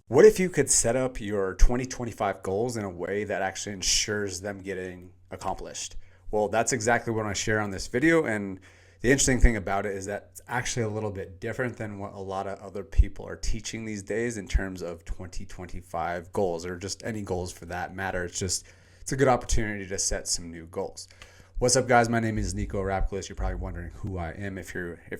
What if you could set up your 2025 goals in a way that actually ensures them getting accomplished? Well, that's exactly what I share on this video. And the interesting thing about it is that it's actually a little bit different than what a lot of other people are teaching these days in terms of 2025 goals or just any goals for that matter. It's a good opportunity to set some new goals. What's up, guys? My name is Nico Rapkulis. You're probably wondering who I am if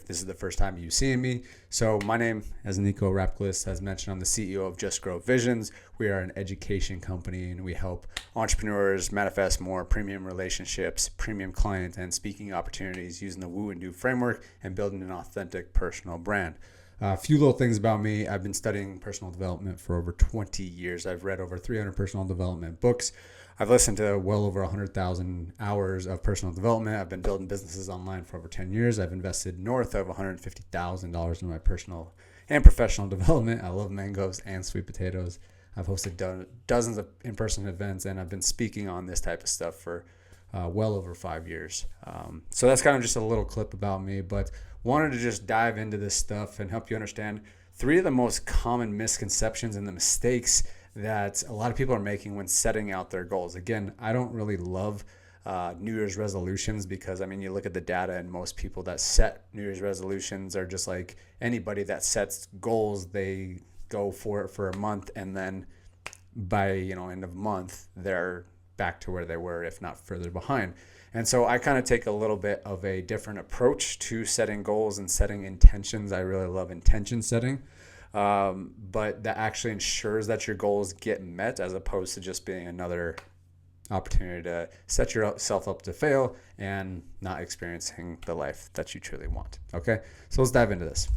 this is the first time you've seen me. So my name is Nico Rapkulis. As mentioned, I'm the CEO of Just Grow Visions. We are an education company, and we help entrepreneurs manifest more premium relationships, premium client, and speaking opportunities using the Woo+Do framework and building an authentic personal brand. A few little things about me. I've been studying personal development for over 20 years. I've read over 300 personal development books. I've listened to well over 100,000 hours of personal development. I've been building businesses online for over 10 years. I've invested north of $150,000 in my personal and professional development. I love mangoes and sweet potatoes. I've hosted dozens of in-person events, and I've been speaking on this type of stuff for well over 5 years. So that's kind of just a little clip about me, but wanted to just dive into this stuff and help you understand three of the most common misconceptions and the mistakes that a lot of people are making when setting out their goals. Again, I don't really love New Year's resolutions because, I mean, you look at the data and most people that set New Year's resolutions are just like anybody that sets goals. They go for it for a month, and then by, end of month, they're back to where they were, if not further behind. And so I kind of take a little bit of a different approach to setting goals and setting intentions. I really love intention setting. But that actually ensures that your goals get met as opposed to just being another opportunity to set yourself up to fail and not experiencing the life that you truly want. Okay, so let's dive into this.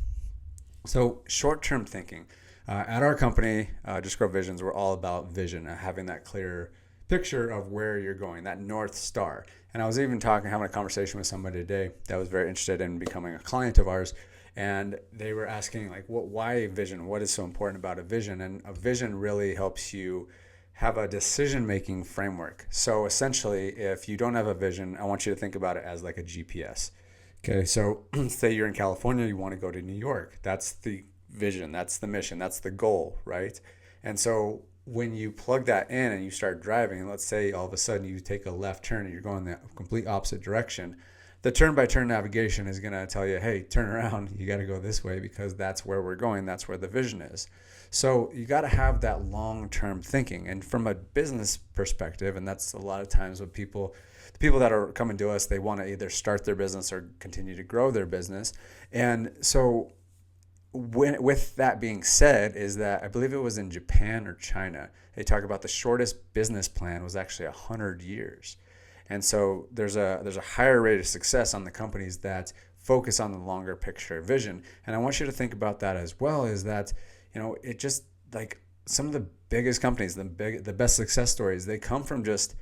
So short-term thinking. At our company, Just Grow Visions, we're all about vision, having that clear picture of where you're going, that North Star. And I was even having a conversation with somebody today that was very interested in becoming a client of ours. And they were asking, like, why vision? What is so important about a vision? And a vision really helps you have a decision-making framework. So essentially, if you don't have a vision, I want you to think about it as like a GPS. Okay, so say you're in California, you want to go to New York. That's the vision, that's the mission, that's the goal, right? And so when you plug that in and you start driving, let's say all of a sudden you take a left turn and you're going the complete opposite direction, the turn-by-turn navigation is going to tell you, hey, turn around, you got to go this way because that's where we're going, that's where the vision is. So you got to have that long-term thinking. And from a business perspective, and that's a lot of times what the people that are coming to us, they want to either start their business or continue to grow their business. And so with that being said, is that I believe it was in Japan or China, they talk about the shortest business plan was actually 100 years. And so there's a higher rate of success on the companies that focus on the longer picture vision. And I want you to think about that as well, is that, it just like some of the biggest companies, the best success stories, they come from just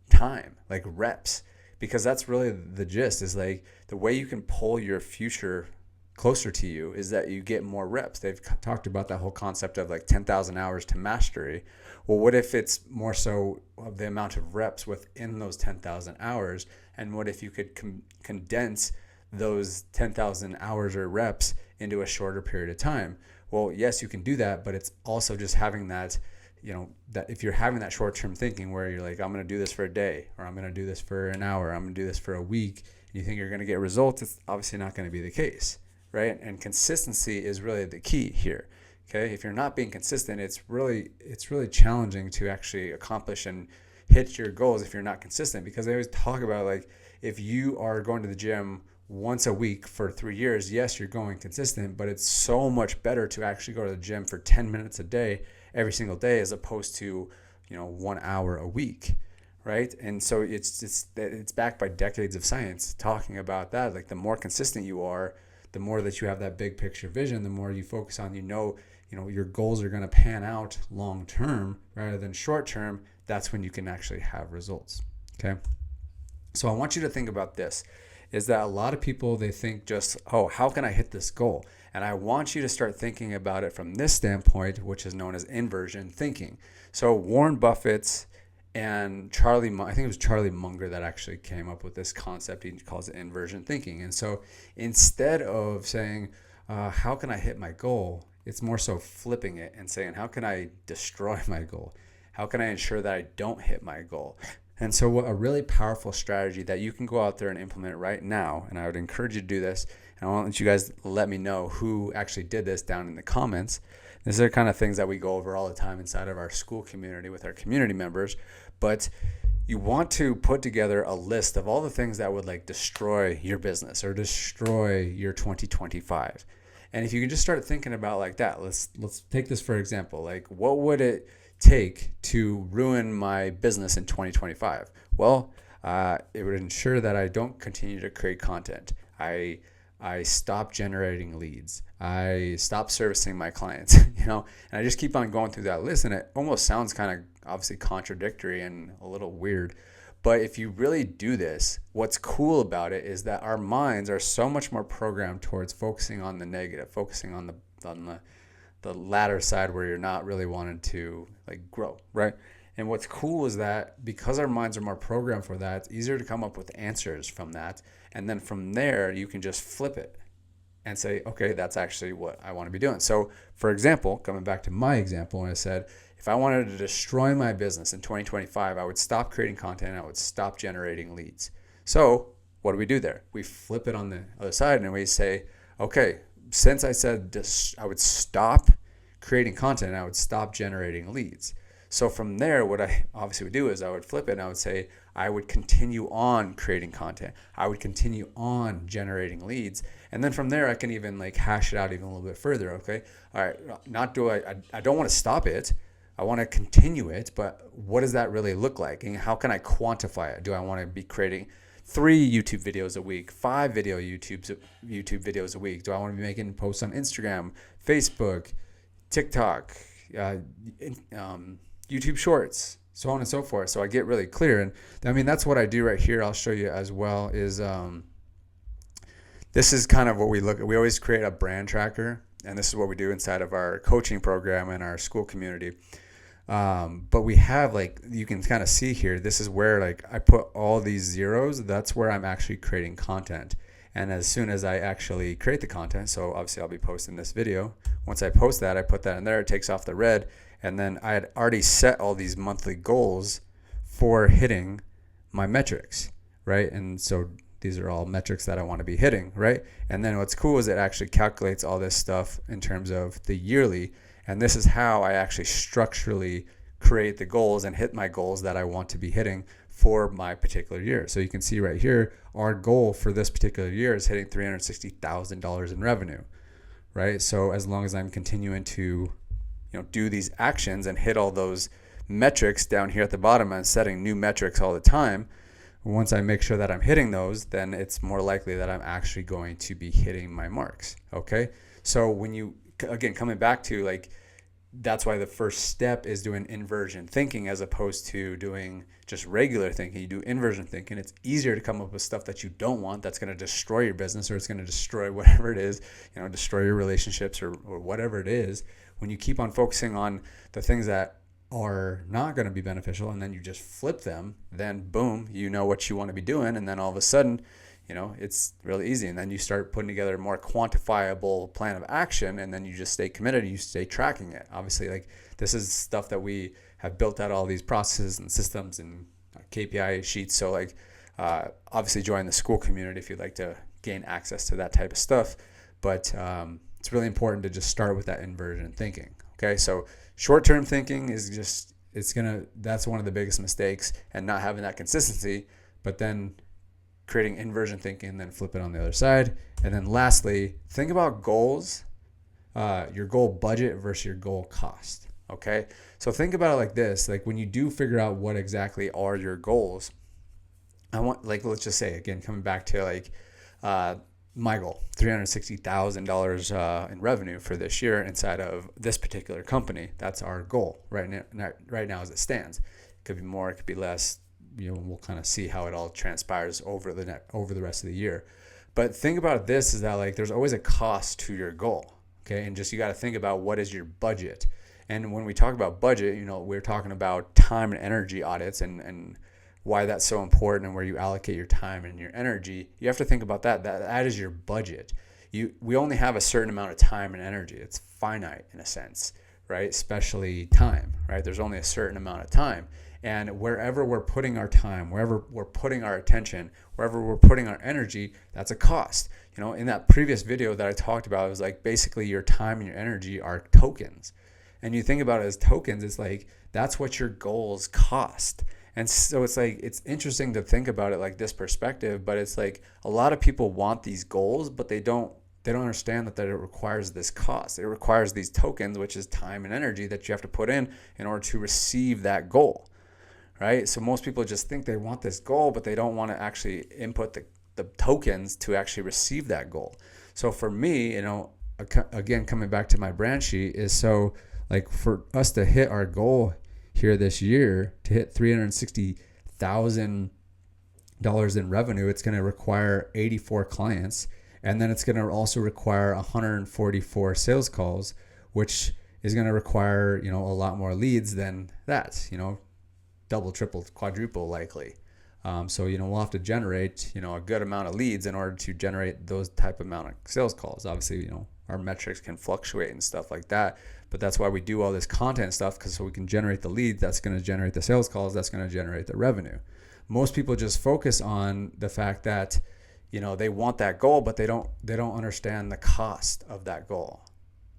time, like reps, because that's really the gist, is like the way you can pull your future closer to you is that you get more reps. They've talked about that whole concept of like 10,000 hours to mastery. Well, what if it's more so of the amount of reps within those 10,000 hours? And what if you could condense those 10,000 hours or reps into a shorter period of time? Well, yes, you can do that, but it's also just having that, that if you're having that short-term thinking where you're like, I'm going to do this for a day, or I'm going to do this for an hour, I'm going to do this for a week, and you think you're going to get results, it's obviously not going to be the case. Right? And consistency is really the key here. Okay. If you're not being consistent, it's really challenging to actually accomplish and hit your goals if you're not consistent, because they always talk about, like, if you are going to the gym once a week for 3 years, yes, you're going consistent, but it's so much better to actually go to the gym for 10 minutes a day every single day as opposed to, 1 hour a week. Right. And so it's backed by decades of science talking about that. Like, the more consistent you are, the more that you have that big picture vision, the more you focus on, your goals are going to pan out long term rather than short term. That's when you can actually have results. Okay. So I want you to think about this, is that a lot of people, they think just, oh, how can I hit this goal? And I want you to start thinking about it from this standpoint, which is known as inversion thinking. So Warren Buffett's and I think it was Charlie Munger that actually came up with this concept. He calls it inversion thinking. And so instead of saying, how can I hit my goal? It's more so flipping it and saying, how can I destroy my goal? How can I ensure that I don't hit my goal? And so a really powerful strategy that you can go out there and implement right now, and I would encourage you to do this, and I want you guys let me know who actually did this down in the comments. These are kind of things that we go over all the time inside of our Skool community with our community members, but you want to put together a list of all the things that would like destroy your business or destroy your 2025. And if you can just start thinking about like that, let's take this for example. Like, what would it take to ruin my business in 2025? Well, it would ensure that I don't continue to create content. I stop generating leads. I stop servicing my clients, and I just keep on going through that list, and it almost sounds kind of obviously contradictory and a little weird. But if you really do this, what's cool about it is that our minds are so much more programmed towards focusing on the negative, focusing on the latter side where you're not really wanting to like grow, right? And what's cool is that because our minds are more programmed for that, it's easier to come up with answers from that. And then from there, you can just flip it and say, okay, that's actually what I want to be doing. So for example, coming back to my example, when I said, if I wanted to destroy my business in 2025, I would stop creating content and I would stop generating leads. So what do we do there? We flip it on the other side and we say, okay, since I said I would stop creating content and I would stop generating leads. So from there, what I obviously would do is I would flip it and I would say I would continue on creating content. I would continue on generating leads. And then from there, I can even like hash it out even a little bit further. Okay. All right. I don't want to stop it. I want to continue it. But what does that really look like? And how can I quantify it? Do I want to be creating 3 YouTube videos a week, 5 YouTube videos a week? Do I want to be making posts on Instagram, Facebook, TikTok, YouTube Shorts, so on and so forth? So I get really clear. And I mean, that's what I do right here. I'll show you as well is this is kind of what we look at. We always create a brand tracker. And this is what we do inside of our coaching program and our Skool community. But we have like, you can kind of see here, this is where like I put all these zeros. That's where I'm actually creating content. And as soon as I actually create the content, so obviously I'll be posting this video. Once I post that, I put that in there, it takes off the red. And then I had already set all these monthly goals for hitting my metrics, right? And so these are all metrics that I want to be hitting, right? And then what's cool is it actually calculates all this stuff in terms of the yearly. And this is how I actually structurally create the goals and hit my goals that I want to be hitting for my particular year. So you can see right here, our goal for this particular year is hitting $360,000 in revenue, right? So as long as I'm continuing to do these actions and hit all those metrics down here at the bottom, I'm setting new metrics all the time. Once I make sure that I'm hitting those, then it's more likely that I'm actually going to be hitting my marks. Okay. So when you, again, coming back to like, that's why the first step is doing inversion thinking as opposed to doing just regular thinking. You do inversion thinking. It's easier to come up with stuff that you don't want that's going to destroy your business, or it's going to destroy whatever it is, destroy your relationships or whatever it is. When you keep on focusing on the things that are not going to be beneficial and then you just flip them, then boom, you know what you want to be doing. And then all of a sudden, it's really easy. And then you start putting together a more quantifiable plan of action, and then you just stay committed and you stay tracking it. Obviously, like this is stuff that we have built out all these processes and systems and KPI sheets. So like, obviously join the Skool community if you'd like to gain access to that type of stuff. But it's really important to just start with that inversion thinking. Okay. So short-term thinking is just, that's one of the biggest mistakes, and not having that consistency, but then creating inversion thinking and then flip it on the other side. And then lastly, think about goals, your goal budget versus your goal cost. Okay. So think about it like this, like when you do figure out what exactly are your goals, let's just say again, coming back to like, my goal, $360,000 in revenue for this year inside of this particular company. That's our goal right now as it stands. It could be more, it could be less. We'll kind of see how it all transpires over the rest of the year. But think about this is that like there's always a cost to your goal. Okay. And just you got to think about what is your budget. And when we talk about budget, we're talking about time and energy audits and why that's so important and where you allocate your time and your energy. You have to think about that is your budget. we only have a certain amount of time and energy. It's finite in a sense, right? Especially time, right? There's only a certain amount of time. And wherever we're putting our time, wherever we're putting our attention, wherever we're putting our energy, that's a cost. In that previous video that I talked about, it was like basically your time and your energy are tokens. And you think about it as tokens, it's like that's what your goals cost. And so it's like, it's interesting to think about it like this perspective, but it's like a lot of people want these goals, but they don't understand that it requires this cost. It requires these tokens, which is time and energy that you have to put in order to receive that goal, right? So most people just think they want this goal, but they don't want to actually input the tokens to actually receive that goal. So for me, again, coming back to my brand sheet is so like for us to hit our goal here this year, to hit $360,000 in revenue, it's going to require 84 clients. And then it's going to also require 144 sales calls, which is going to require, a lot more leads than that, double, triple, quadruple likely. So, we'll have to generate, a good amount of leads in order to generate those type of amount of sales calls. Obviously, our metrics can fluctuate and stuff like that, but that's why we do all this content stuff, because so we can generate the leads, that's going to generate the sales calls, that's going to generate the revenue. Most people just focus on the fact that, they want that goal, but they don't understand the cost of that goal.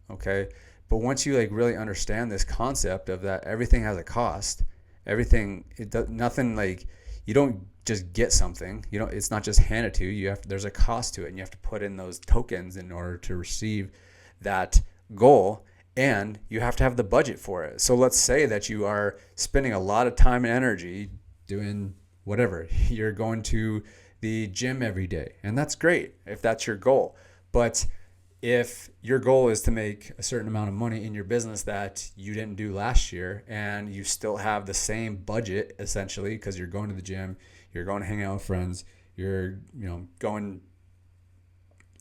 Okay. But once you really understand this concept of that everything has a cost, nothing like, you don't just get something, it's not just handed to you. There's a cost to it, and you have to put in those tokens in order to receive that goal, and you have to have the budget for it. So let's say that you are spending a lot of time and energy doing whatever. You're going to the gym every day, and that's great if that's your goal. But if your goal is to make a certain amount of money in your business that you didn't do last year, and you still have the same budget essentially, because you're going to the gym, you're going to hang out with friends, you're going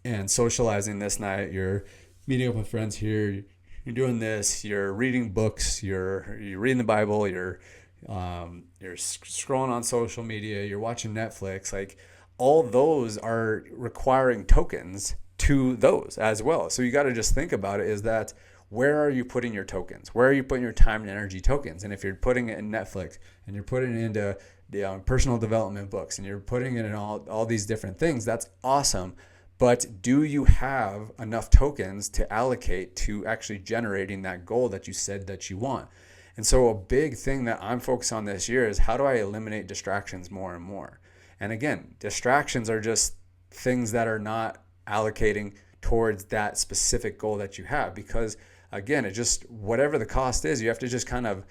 and socializing this night, you're meeting up with friends here, you're doing this, you're reading books, you're reading the Bible, you're scrolling on social media, you're watching Netflix, like all those are requiring tokens to those as well. So you got to just think about it, is that where are you putting your tokens? Where are you putting your time and energy tokens? And if you're putting it in Netflix, and you're putting it into the personal development books, and you're putting it in all these different things, that's awesome. But do you have enough tokens to allocate to actually generating that goal that you said that you want? And so a big thing that I'm focused on this year is, how do I eliminate distractions more and more? And again, distractions are just things that are not allocating towards that specific goal that you have, because again, it just, whatever the cost is, you have to just kind of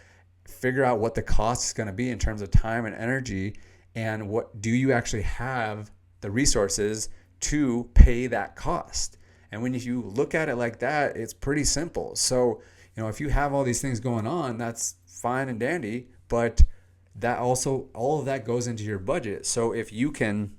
figure out what the cost is going to be in terms of time and energy, and what do you actually have the resources to pay that cost. And when you look at it like that, it's pretty simple. So if you have all these things going on, that's fine and dandy, but that also, all of that goes into your budget. So if you can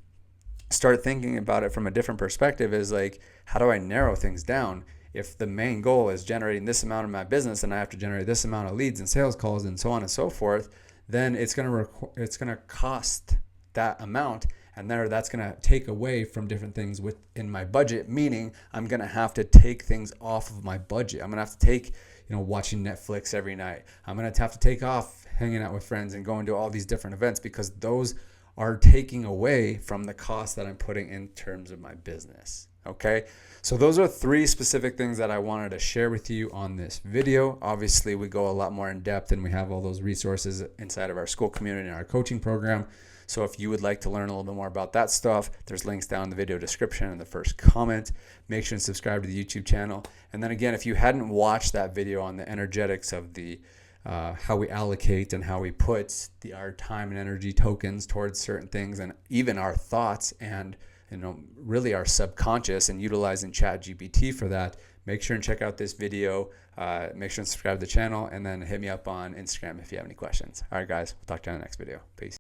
start thinking about it from a different perspective, is like, how do I narrow things down? If the main goal is generating this amount of my business, and I have to generate this amount of leads and sales calls and so on and so forth, then it's going to cost that amount, and that's going to take away from different things within my budget, meaning I'm going to have to take things off of my budget. I'm going to have to take, watching Netflix every night. I'm going to have to take off hanging out with friends and going to all these different events, because those are taking away from the cost that I'm putting in terms of my business. Okay. So those are 3 specific things that I wanted to share with you on this video. Obviously, we go a lot more in depth, and we have all those resources inside of our Skool Community and our coaching program. So if you would like to learn a little bit more about that stuff, there's links down in the video description and the first comment. Make sure and subscribe to the YouTube channel. And then again, if you hadn't watched that video on the energetics of the how we allocate and how we put our time and energy tokens towards certain things, and even our thoughts, and really our subconscious, and utilizing ChatGPT for that, make sure and check out this video. Make sure and subscribe to the channel, and then hit me up on Instagram if you have any questions. All right, guys, we'll talk to you in the next video. Peace.